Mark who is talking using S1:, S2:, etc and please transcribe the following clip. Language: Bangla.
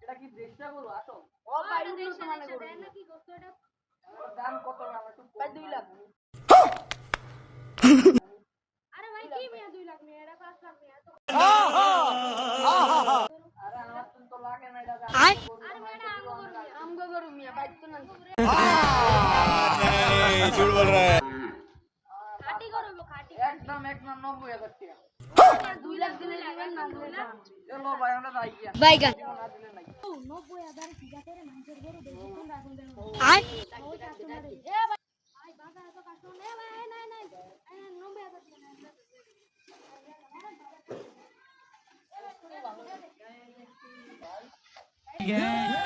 S1: এটা কি দেশটা গরু আসো ও ভাই উন্নত মানের গরু নাকি গোস্ত এটা দাম কত ভাই 2 লাখ আরে ভাই কি মিয়া 2 লাখ মিয়া এটা 5 লাখ মিয়া আরে আমার তো লাগে না এটা আরে মেডা আমগো গরু মিয়া ভাই তো না नहीं झूठ बोल रहा है खाटी करो खाटी एकदम 90000 টাকা 2 লাখ দিলে দিবেন না চলো ভাই আমরা যাই গিয়া বাইগা 90000 ঠিক আছে রে মানুষের গরু বেশি কোন রাখুন দেন আয় এ ভাই বাজারে তো কাস্টমার নেই ভাই নাই 90000 টাকা